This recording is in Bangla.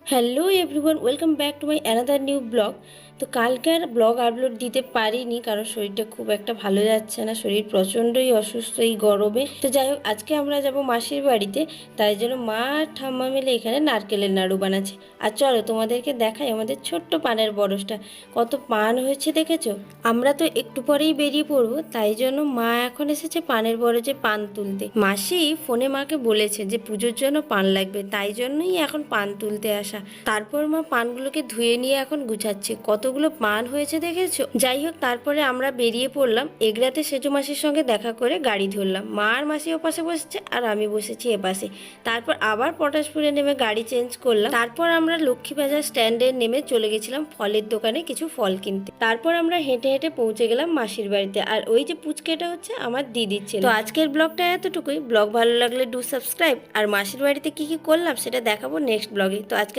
Hello everyone, welcome back to my another new blog. তো কালকে আর ব্লগ আপলোড দিতে পারিনি, কারণ শরীরটা খুব একটা ভালো যাচ্ছে না। শরীর প্রচণ্ডই অসুস্থ এই গরমে। তো যাই হোক, আজকে আমরা যাব মাসির বাড়িতে। তাই জন্য মা আর ঠাম্মা মিলে এখানে নারকেলের নাড়ু বানাচ্ছে। আর চলো তোমাদেরকে দেখাই আমাদের ছোট্ট পানের বরসটা। কত পান হয়েছে দেখেছো। আমরা তো একটু পরেই বেরিয়ে পড়বো, তাই জন্য মা এখন এসেছে পানের বরজে পান তুলতে। মাসি ফোনে মাকে বলেছে যে পুজোর জন্য পান লাগবে, তাই জন্যই এখন পান তুলতে আসা। তারপর মা পানগুলোকে ধুয়ে নিয়ে এখন গুছাচ্ছে। কতগুলো পান হয়েছে দেখেছো। যাই হোক, তারপরে আমরা বেরিয়ে পড়লাম। এগরাতে সেজো মাসির সঙ্গে দেখা করে গাড়ি ধরলাম। মা আর মাসি ওপাশে বসেছে আর আমি বসেছি এপাশে। তারপর আবার পটাশপুরে নেমে গাড়ি চেঞ্জ করলাম। তারপর আমরা লক্ষ্মীবাজার স্ট্যান্ডে নেমে চলে গেছিলাম ফলের দোকানে কিছু ফল কিনতে। তারপর আমরা হেঁটে হেঁটে পৌঁছে গেলাম মাসির বাড়িতে। আর ওই যে পুচকেটা হচ্ছে আমার দিদির ছেলে। তো আজকের ব্লগটা এতটুকুই। ব্লগ ভালো লাগলে ডু সাবস্ক্রাইব। আর মাসির বাড়িতে কি কি করলাম সেটা দেখাবো নেক্সট ব্লগে। তো আজকে